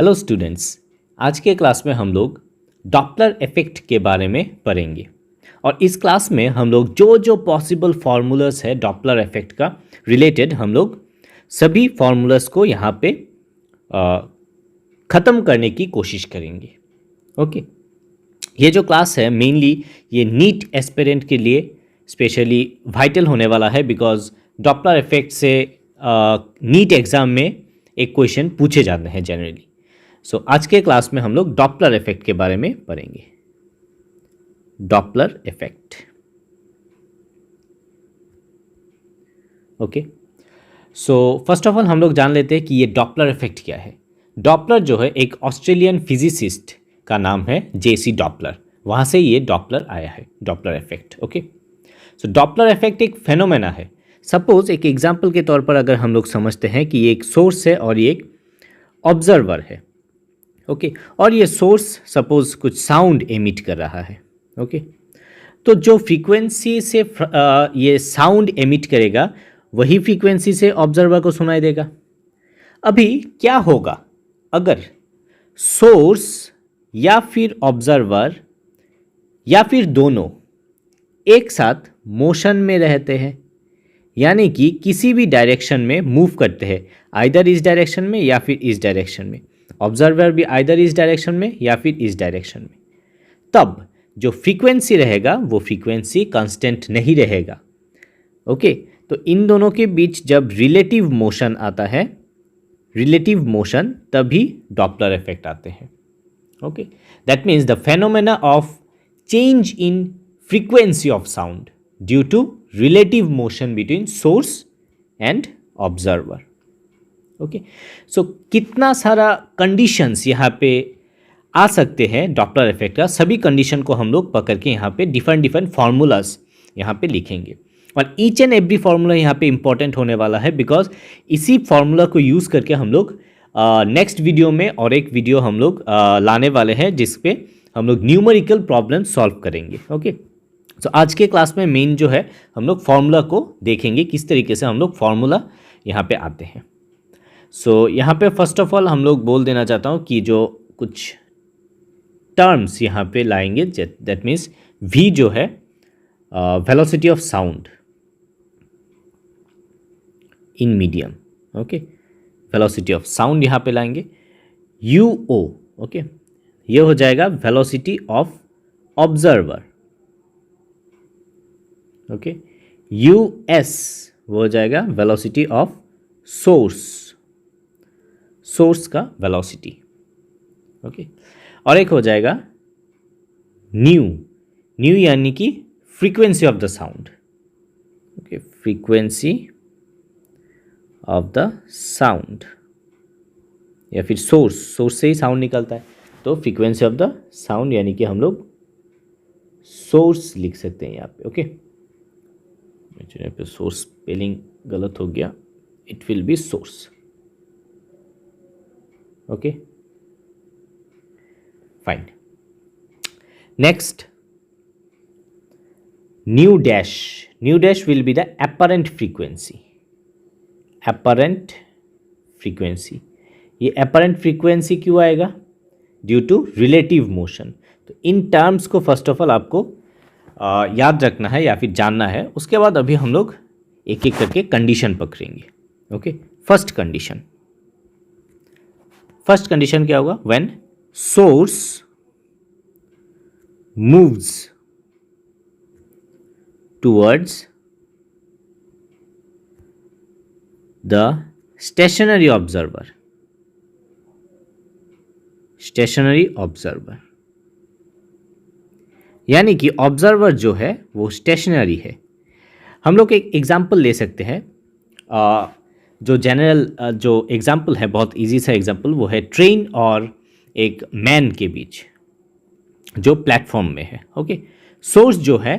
Hello students, आज के class में हम लोग डॉपलर इफेक्ट के बारे में पढ़ेंगे। और इस क्लास में हम लोग जो जो पॉसिबल फार्मूलास है डॉपलर इफेक्ट का रिलेटेड, हम लोग सभी फार्मूलास को यहाँ पे ख़त्म करने की कोशिश करेंगे। ओके, ये जो क्लास है मेनली ये नीट एस्पिरेंट के लिए स्पेशली वाइटल होने वाला है, बिकॉज डॉपलर इफेक्ट से नीट एग्ज़ाम में एक क्वेश्चन पूछे जाते हैं जनरली। सो आज के क्लास में हम लोग डॉपलर इफेक्ट के बारे में पढ़ेंगे। Doppler effect, okay. So first of all हम लोग जान लेते हैं कि ये डॉपलर इफेक्ट क्या है। डॉपलर जो है एक ऑस्ट्रेलियन फिजिसिस्ट का नाम है, जेसी डॉपलर, वहाँ से ये डॉपलर आया है, डॉपलर इफेक्ट। ओके, सो डॉपलर इफेक्ट एक फेनोमेना है। सपोज एक एग्जांपल के तौर पर अगर हम लोग समझते हैं कि ये एक सोर्स है और ये एक ऑब्जर्वर है। ओके, और ये सोर्स सपोज कुछ साउंड एमिट कर रहा है। ओके, तो जो फ्रीक्वेंसी से ये साउंड एमिट करेगा वही फ्रीक्वेंसी से ऑब्जर्वर को सुनाई देगा। अभी क्या होगा अगर सोर्स या फिर ऑब्जर्वर या फिर दोनों एक साथ मोशन में रहते हैं, यानी कि किसी भी डायरेक्शन में मूव करते हैं, आइदर इस डायरेक्शन में या फिर इस डायरेक्शन में, ऑब्जर्वर भी आइदर इस डायरेक्शन में या फिर इस डायरेक्शन में, तब जो फ्रीक्वेंसी रहेगा वो फ्रीक्वेंसी कांस्टेंट नहीं रहेगा। ओके, तो इन दोनों के बीच जब रिलेटिव मोशन आता है, रिलेटिव मोशन, तभी डॉपलर इफेक्ट आते हैं। Okay, that means the phenomena of change in frequency of sound due to relative motion between source and observer. Okay, so कितना सारा कंडीशंस यहाँ पे आ सकते हैं डॉपलर इफेक्ट का, सभी कंडीशन को हम लोग पकड़ के यहाँ पे डिफरेंट डिफरेंट फार्मूलाज यहाँ पे लिखेंगे। और ईच एंड एवरी फार्मूला यहाँ पे इंपॉर्टेंट होने वाला है, बिकॉज इसी फार्मूला को यूज़ करके हम लोग नेक्स्ट वीडियो में और एक वीडियो हम लोग लाने वाले हैं जिसपे हम लोग न्यूमेरिकल प्रॉब्लम सॉल्व करेंगे। ओके, तो आज के क्लास में मेन जो है हम लोग फार्मूला को देखेंगे, किस तरीके से हम लोग फार्मूला यहाँ पे आते हैं। सो यहाँ पे फर्स्ट ऑफ ऑल हम लोग बोल देना चाहता हूँ कि जो कुछ टर्म्स यहाँ पे लाएंगे, दैट मीन्स v जो है velocity of sound in medium. Okay, velocity of sound यहाँ पे लाएंगे uo। ओके, ये हो जाएगा velocity of observer. Okay, us वो हो जाएगा वेलोसिटी ऑफ सोर्स, सोर्स का वेलोसिटी। ओके, और एक हो जाएगा न्यू, न्यू यानी कि frequency of the sound. Okay, frequency of the sound या फिर सोर्स, सोर्स से ही साउंड निकलता है, तो फ्रीक्वेंसी ऑफ द साउंड यानी कि हम लोग सोर्स लिख सकते हैं यहाँ पे। ओके, यहाँ पे सोर्स स्पेलिंग गलत हो गया, it will be source. Okay, fine. Next, nu dash, nu dash will be the apparent frequency, apparent frequency। ये apparent frequency क्यों आएगा? Due to relative motion. तो इन टर्म्स को फर्स्ट ऑफ ऑल आपको याद रखना है या फिर जानना है, उसके बाद अभी हम लोग एक एक करके कंडीशन पकड़ेंगे। Okay, first condition, first condition क्या होगा? When source moves towards the stationary observer, stationary observer यानी कि ऑब्जर्वर जो है वो स्टेशनरी है। हम लोग एक एग्जाम्पल ले सकते हैं, जो जनरल जो एग्जाम्पल है, बहुत इजी सा एग्जाम्पल, वो है ट्रेन और एक मैन के बीच जो प्लेटफॉर्म में है। ओके, सोर्स जो है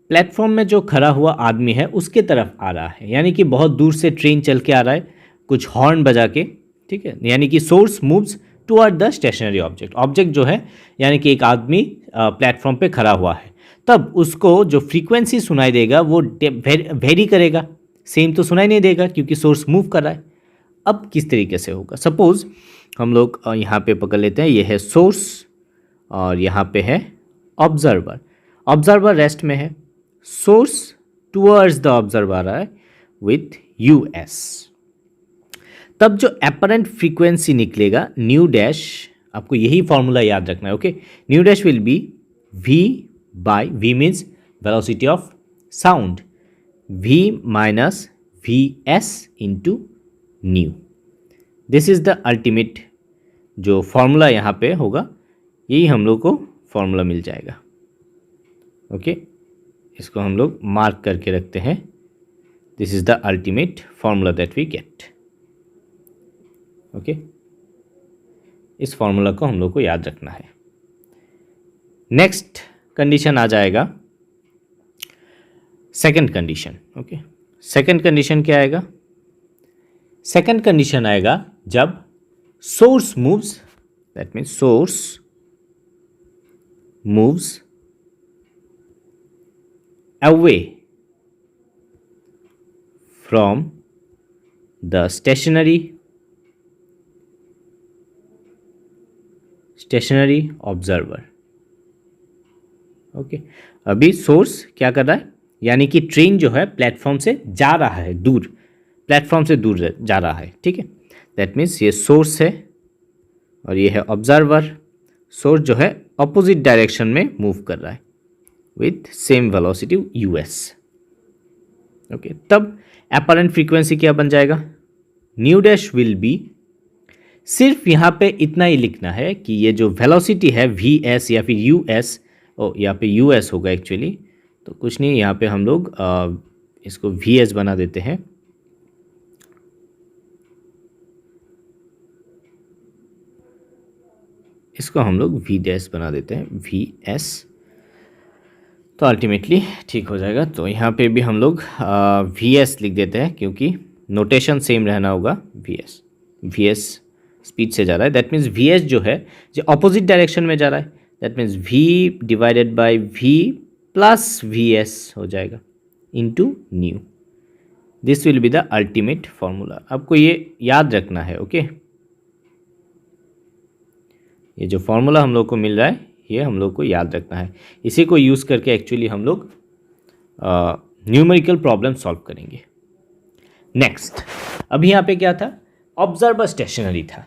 प्लेटफॉर्म में जो खड़ा हुआ आदमी है उसके तरफ आ रहा है, यानी कि बहुत दूर से ट्रेन चल के आ रहा है कुछ हॉर्न बजा के। ठीक है, यानी कि source moves toward the stationary object, object जो है यानी कि एक आदमी प्लेटफॉर्म पे खड़ा हुआ है, तब उसको जो फ्रीक्वेंसी सुनाई देगा वो वेरी करेगा, सेम तो सुनाई नहीं देगा क्योंकि सोर्स मूव कर रहा है। अब किस तरीके से होगा? सपोज हम लोग यहाँ पे पकड़ लेते हैं, ये है सोर्स और यहाँ पे है ऑब्जर्वर। ऑब्जर्वर रेस्ट में है, सोर्स टुवर्ड्स द ऑब्जर्वर आ रहा है विथ यूएस। तब जो एपरेंट फ्रीक्वेंसी निकलेगा न्यू डैश, आपको यही फॉर्मूला याद रखना है, okay. Nu dash will be v by, v means velocity of sound, v minus V S into nu. This is the ultimate जो फॉर्मूला यहाँ पे होगा, यही हम लोग को फॉर्मूला मिल जाएगा, ओके। इसको हम लोग मार्क करके रखते हैं, this is the ultimate formula that we get, okay. इस फॉर्मूला को हम लोग को याद रखना है। नेक्स्ट कंडीशन आ जाएगा second condition, okay. Second condition क्या आएगा? सेकंड कंडीशन आएगा जब source moves, that means source moves away from the stationary observer, okay. अभी सोर्स क्या कर रहा है, यानी कि ट्रेन जो है प्लेटफॉर्म से जा रहा है दूर, प्लेटफॉर्म से दूर जा रहा है, ठीक है। दैट मीन्स ये सोर्स है और ये है ऑब्जर्वर। सोर्स जो है अपोजिट डायरेक्शन में मूव कर रहा है with same velocity US, okay. तब एपरेंट फ्रीक्वेंसी क्या बन जाएगा? न्यू डैश विल बी, सिर्फ यहाँ पे इतना ही लिखना है कि ये जो वेलोसिटी है वी एस या फिर यू एस, यहाँ पे यू एस होगा एक्चुअली, तो कुछ नहीं, यहाँ पे हम लोग इसको वी एस बना देते हैं। इसको हम लोग वी डैश बना देते हैं, वी एस, तो अल्टीमेटली ठीक हो जाएगा। तो यहाँ पे भी हम लोग वी एस लिख देते हैं, क्योंकि नोटेशन सेम रहना होगा। वी एस स्पीड से जा रहा है, दैट मीन्स वी एस जो है जो अपोजिट डायरेक्शन में जा रहा है, that means V divided by V plus V S हो जाएगा into nu. This will be the ultimate formula. आपको ये याद रखना है, ओके। ये जो फॉर्मूला हम लोग को मिल रहा है ये हम लोग को याद रखना है, इसी को यूज़ करके एक्चुअली हम लोग न्यूमेरिकल प्रॉब्लम सॉल्व करेंगे। नेक्स्ट, अभी यहाँ पे क्या था? ऑब्जर्वर स्टेशनरी था।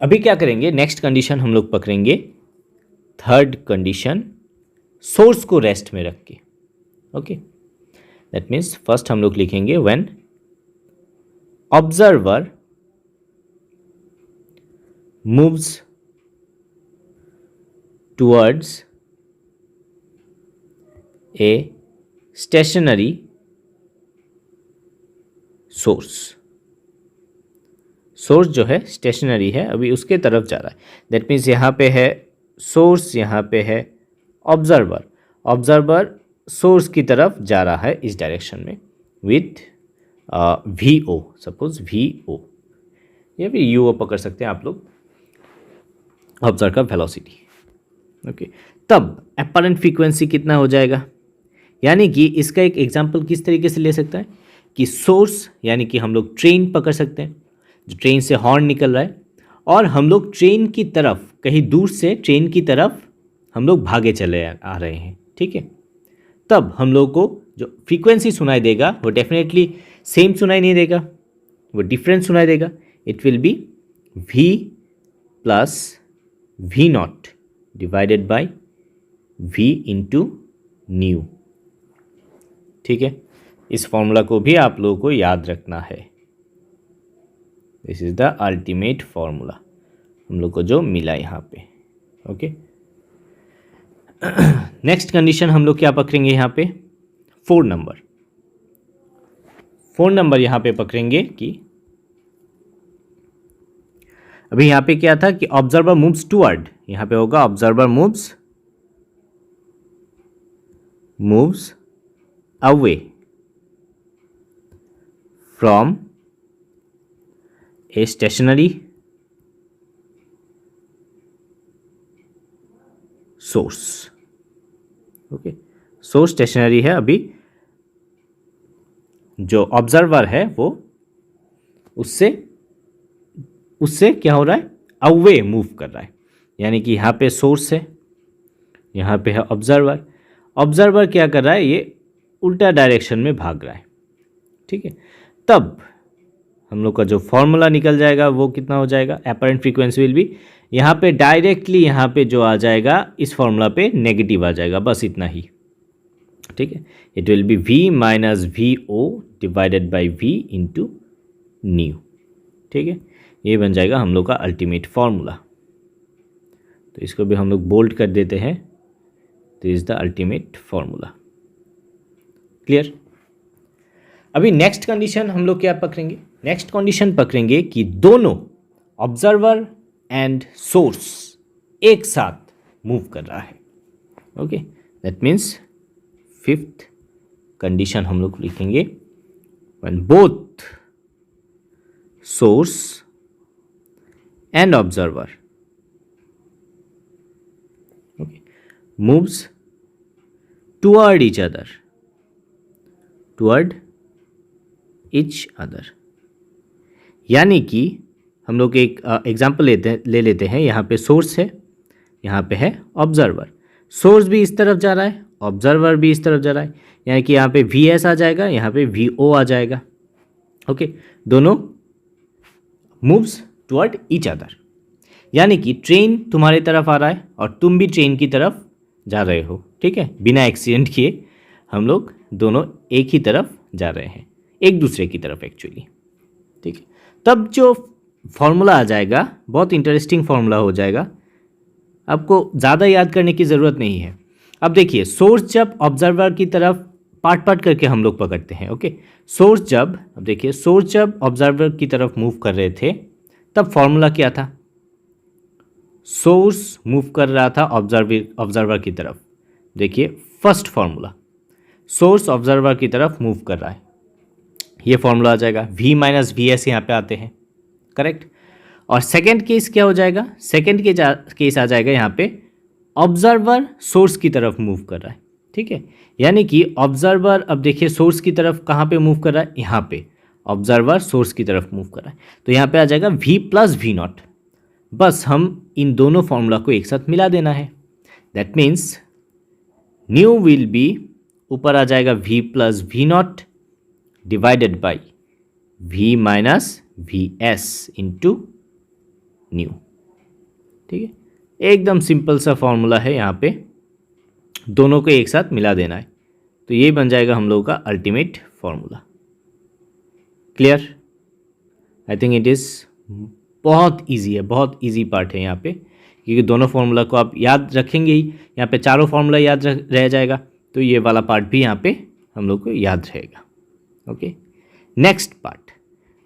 अभी क्या करेंगे? नेक्स्ट कंडीशन हम लोग पकड़ेंगे, थर्ड कंडीशन, सोर्स को रेस्ट में रख के, ओके। दैट मीन्स फर्स्ट हम लोग लिखेंगे when observer moves towards a stationary source. Source जो है स्टेशनरी है, अभी उसके तरफ जा रहा है। दैट मीन्स यहाँ पे है सोर्स, यहाँ पे है ऑब्जर्वर। ऑब्जर्वर सोर्स की तरफ जा रहा है इस डायरेक्शन में with V O, suppose V O, या फिर यू ओ पकड़ सकते हैं आप लोग, ऑब्जर्वर का वेलोसिटी, ओके। तब एपरेंट फ्रीक्वेंसी कितना हो जाएगा? यानी कि इसका एक एग्जांपल किस तरीके से ले सकता है कि सोर्स, यानी कि हम लोग ट्रेन पकड़ सकते हैं, जो ट्रेन से हॉर्न निकल रहा है, और हम लोग ट्रेन की तरफ, कहीं दूर से ट्रेन की तरफ हम लोग भागे चले आ रहे हैं, ठीक है। तब हम लोग को जो फ्रीक्वेंसी सुनाई देगा वो डेफिनेटली सेम सुनाई नहीं देगा, वो डिफरेंट सुनाई देगा। It will be v plus V not divided by v into nu, ठीक है। इस फॉर्मूला को भी आप लोगों को याद रखना है। This is the ultimate formula हम लोग को जो मिला यहाँ पे, ओके। नेक्स्ट कंडीशन हम लोग क्या पकड़ेंगे यहाँ पे? 4 नंबर। 4 नंबर यहाँ पे पकड़ेंगे कि अभी यहाँ पे क्या था कि ऑब्जर्वर मूव्स टुवर्ड, यहाँ पे होगा observer moves away from a stationary source, okay. Source stationary है, अभी जो ऑब्जर्वर है वो उससे उससे क्या हो रहा है, अवे मूव कर रहा है। यानी कि यहाँ पे सोर्स है, यहाँ पे है ऑब्जर्वर। ऑब्जर्वर क्या कर रहा है, ये उल्टा डायरेक्शन में भाग रहा है, ठीक है। तब हम लोग का जो फॉर्मूला निकल जाएगा वो कितना हो जाएगा, अपरेंट फ्रीक्वेंसी विल बी, यहाँ पे डायरेक्टली यहाँ पे जो आ जाएगा इस फॉर्मूला पे नेगेटिव आ जाएगा, बस इतना ही, ठीक है। It will be v minus V O divided by v into nu, ठीक है। ये बन जाएगा हम लोग का अल्टीमेट फॉर्मूला। तो इसको भी हम लोग बोल्ड कर देते हैं, तो is the ultimate formula. Clear. अभी नेक्स्ट कंडीशन हम लोग क्या पकड़ेंगे, नेक्स्ट कंडीशन पकड़ेंगे कि दोनों ऑब्जर्वर एंड सोर्स एक साथ मूव कर रहा है। Okay, that means fifth condition हम लोग लिखेंगे, when both source and observer moves toward each other, यानी कि हम लोग एक एग्जाम्पल ले लेते हैं। यहाँ पे सोर्स है, यहाँ पे है ऑब्जर्वर। सोर्स भी इस तरफ जा रहा है, ऑब्जर्वर भी इस तरफ जा रहा है, यानी कि यहाँ पे Vs आ जाएगा, यहाँ पे Vo आ जाएगा। ओके, दोनों मूव्स टुवर्ड ईच अदर, यानी कि ट्रेन तुम्हारी तरफ आ रहा है और तुम भी ट्रेन की तरफ जा रहे हो, ठीक है। बिना एक्सीडेंट किए हम लोग दोनों एक ही तरफ जा रहे हैं, एक दूसरे की तरफ एक्चुअली, ठीक है। तब जो फॉर्मूला आ जाएगा बहुत इंटरेस्टिंग फॉर्मूला हो जाएगा, आपको ज़्यादा याद करने की ज़रूरत नहीं है। अब देखिए, सोर्स जब ऑब्जर्वर की तरफ पार्ट पार्ट करके हम लोग पकड़ते हैं, ओके। सोर्स जब, अब देखिए, सोर्स जब ऑब्जर्वर की तरफ मूव कर रहे थे तब फॉर्मूला क्या था, सोर्स मूव कर रहा था ऑब्जर्वर की तरफ। देखिए फर्स्ट फॉर्मूला, सोर्स ऑब्जर्वर की तरफ मूव कर रहा है, ये फॉर्मूला आ जाएगा। v माइनस वी एस यहाँ पे आते हैं, करेक्ट। और सेकेंड केस क्या हो जाएगा, सेकेंड केस आ जाएगा यहाँ पे ऑब्जर्वर सोर्स की तरफ मूव कर रहा है, ठीक है। यानी कि ऑब्जर्वर, अब देखिए सोर्स की तरफ कहाँ पे मूव कर रहा है, यहाँ पे ऑब्जर्वर सोर्स की तरफ मूव कर रहा है, तो यहाँ पे आ जाएगा v प्लस वी नॉट। बस हम इन दोनों फॉर्मूला को एक साथ मिला देना है। That means nu will be, ऊपर आ जाएगा v plus V not divided by v minus V S into nu, ठीक है। एकदम सिंपल सा फॉर्मूला है, यहाँ पे दोनों को एक साथ मिला देना है, तो ये बन जाएगा हम लोगों का ultimate formula. Clear. I think it is बहुत इजी है, बहुत इजी पार्ट है यहाँ पे, क्योंकि दोनों फार्मूला को आप याद रखेंगे ही। यहाँ पे चारों फार्मूला याद रह जाएगा, तो ये वाला पार्ट भी यहाँ पे हम लोग को याद रहेगा। ओके, नेक्स्ट पार्ट,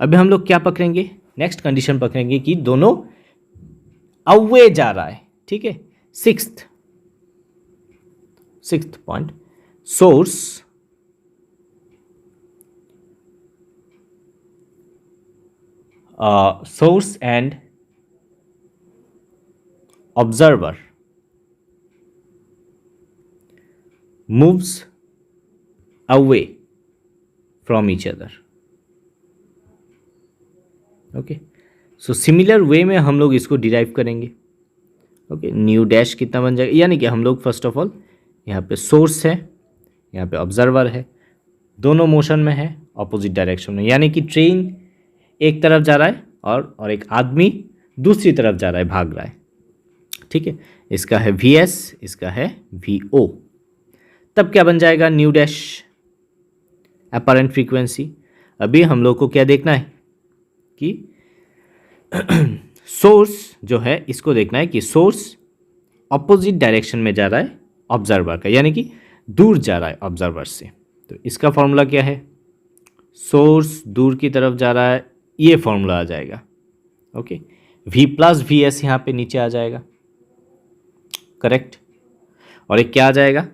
अभी हम लोग क्या पकड़ेंगे, नेक्स्ट कंडीशन पकड़ेंगे कि दोनों अवे जा रहा है, ठीक है। Sixth point, source and observer moves away from each other. Okay, so similar way में हम लोग इसको डिराइव करेंगे। ओके, न्यू डैश कितना बन जाएगा, यानी कि हम लोग फर्स्ट ऑफ ऑल यहाँ पे सोर्स है, यहाँ पे ऑब्जर्वर है, दोनों मोशन में है ऑपोजिट डायरेक्शन में, यानी कि ट्रेन एक तरफ जा रहा है और एक आदमी दूसरी तरफ जा रहा है, भाग रहा है, ठीक है। इसका है Vs, इसका है Vo। तब क्या बन जाएगा, न्यू डैश अपरेंट फ्रीक्वेंसी। अभी हम लोग को क्या देखना है कि सोर्स जो है इसको देखना है कि सोर्स ऑपोजिट डायरेक्शन में जा रहा है ऑब्जर्वर का, यानी कि दूर जा रहा है ऑब्जर्वर से। तो इसका फॉर्मूला क्या है, सोर्स दूर की तरफ जा रहा है, ये फॉर्मूला आ जाएगा। Okay, V plus V S यहाँ पे नीचे आ जाएगा, करेक्ट। और एक क्या आ जाएगा,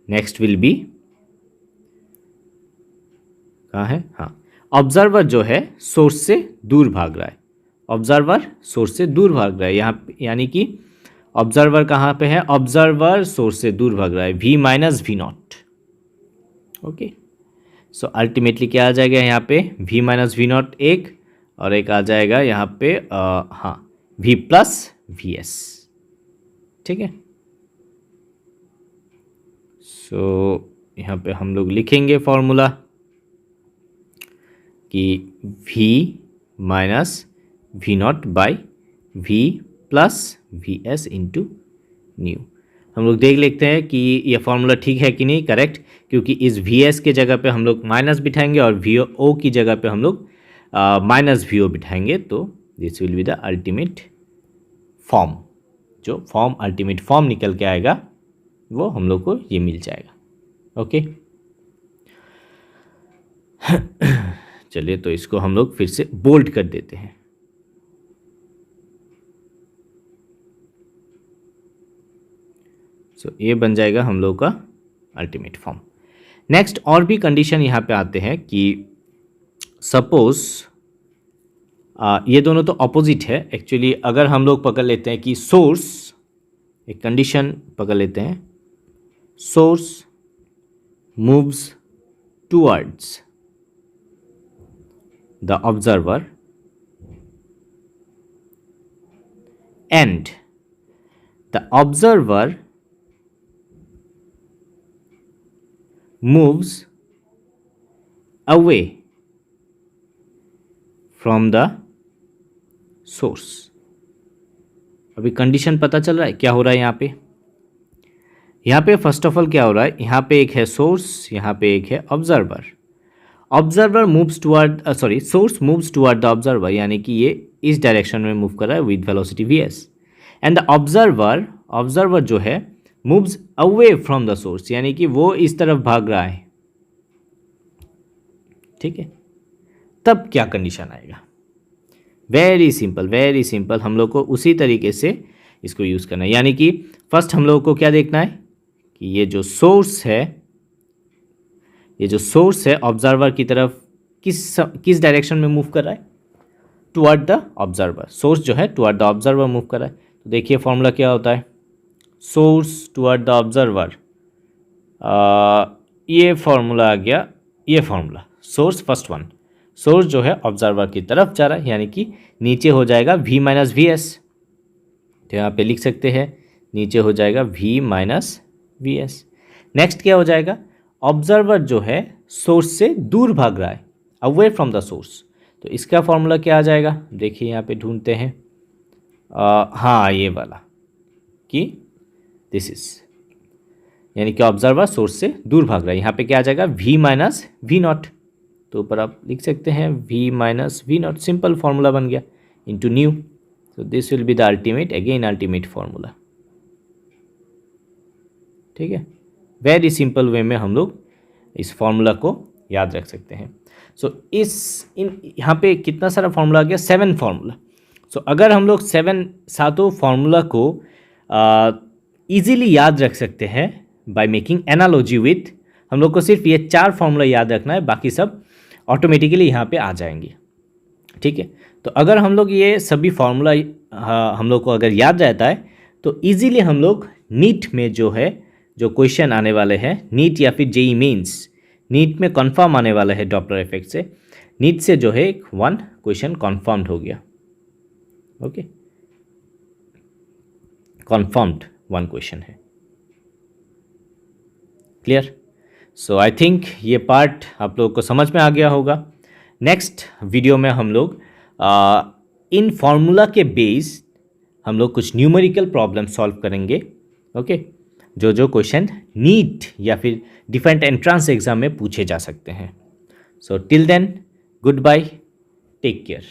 नेक्स्ट विल बी, कहाँ है, हाँ, ऑब्जर्वर जो है सोर्स से दूर भाग रहा है, ऑब्जर्वर सोर्स से दूर भाग रहा है यहाँ, यानी कि ऑब्जर्वर कहाँ पे है, ऑब्जर्वर सोर्स से दूर भाग रहा है, V minus V not. Okay, so ultimately क्या आ जाएगा यहाँ पे, V माइनस वी नॉट एक, और एक आ जाएगा यहाँ पे हाँ v प्लस वी एस, ठीक है। सो यहाँ पे हम लोग लिखेंगे फॉर्मूला कि v minus V not by v plus V S into nu. हम लोग देख लेते हैं कि ये फॉर्मूला ठीक है कि नहीं, करेक्ट, क्योंकि इस वी एस के जगह पे हम लोग माइनस बिठाएंगे और वी ओ की जगह पे हम लोग माइनस वी ओ बिठाएंगे, तो this will be the ultimate form. जो फॉर्म अल्टीमेट फॉर्म निकल के आएगा वो हम लोग को ये मिल जाएगा। ओके चलिए, तो इसको हम लोग फिर से बोल्ड कर देते हैं। सो ये बन जाएगा हम लोग का अल्टीमेट फॉर्म। नेक्स्ट और भी कंडीशन यहाँ पे आते हैं कि सपोज ये दोनों तो अपोजिट है एक्चुअली। अगर हम लोग पकड़ लेते हैं कि सोर्स, एक कंडीशन पकड़ लेते हैं, source moves towards the observer and the observer moves away from the source। अभी कंडीशन पता चल रहा है क्या हो रहा है यहाँ पे। यहाँ पे फर्स्ट ऑफ ऑल क्या हो रहा है, यहाँ पे एक है सोर्स, यहाँ पे एक है observer. Observer moves toward source moves toward the observer, यानी कि ये इस डायरेक्शन में मूव कर रहा है with velocity V S. And the observer जो है moves away from the source, यानी कि वो इस तरफ भाग रहा है, ठीक है। तब क्या कंडीशन आएगा, वेरी सिंपल, हम लोग को उसी तरीके से इसको यूज़ करना है। यानी कि फर्स्ट हम लोग को क्या देखना है कि ये जो सोर्स है ऑब्जर्वर की तरफ किस डायरेक्शन में मूव कर रहा है, टुवर्ड द ऑब्जर्वर। सोर्स जो है टुवर्ड द ऑब्जर्वर मूव कर रहा है। तो देखिए फॉर्मूला क्या होता है, सोर्स टुवर्ड द ऑब्जर्वर, ये फॉर्मूला आ गया, ये formula source first one, source जो है ऑब्जर्वर की तरफ जा रहा है, यानी कि नीचे हो जाएगा v माइनस वी एस। तो यहाँ पे लिख सकते हैं नीचे हो जाएगा v minus V S. Next क्या हो जाएगा, ऑब्जर्वर जो है सोर्स से दूर भाग रहा है, अवे फ्रॉम द सोर्स। तो इसका फॉर्मूला क्या आ जाएगा, देखिए यहाँ पे ढूंढते हैं, हाँ ये वाला कि दिस इज, यानी कि ऑब्जर्वर सोर्स से दूर भाग रहा है। यहाँ पे क्या आ जाएगा, v माइनस वी नॉट। तो ऊपर आप लिख सकते हैं v minus V not, simple formula बन गया, इंटू न्यू। तो this will be the ultimate formula, ठीक है। वेरी सिंपल वे में हम लोग इस फार्मूला को याद रख सकते हैं। सो यहाँ पे कितना सारा फार्मूला आ गया, 7 फार्मूला। सो अगर हम लोग 7 फार्मूला को ईजिली याद रख सकते हैं बाय मेकिंग एनालॉजी विथ, हम लोग को सिर्फ ये 4 फार्मूला याद रखना है, बाकी सब ऑटोमेटिकली यहाँ पे आ जाएंगे, ठीक है। तो अगर हम लोग ये सभी फार्मूला हम लोग को अगर याद रहता है तो इजीली हम लोग नीट में जो क्वेश्चन आने वाले हैं, नीट या फिर जेई मेंस, नीट में कंफर्म आने वाला है डॉपलर इफेक्ट से, नीट से जो है 1 क्वेश्चन कंफर्म्ड हो गया, ओके, कंफर्म्ड 1 क्वेश्चन है, क्लियर। सो आई थिंक ये पार्ट आप लोगों को समझ में आ गया होगा। नेक्स्ट वीडियो में हम लोग इन फॉर्मूला के बेस हम लोग कुछ न्यूमेरिकल प्रॉब्लम सॉल्व करेंगे, ओके, जो क्वेश्चन नीट या फिर डिफरेंट एंट्रेंस एग्जाम में पूछे जा सकते हैं। So till then, goodbye, take care.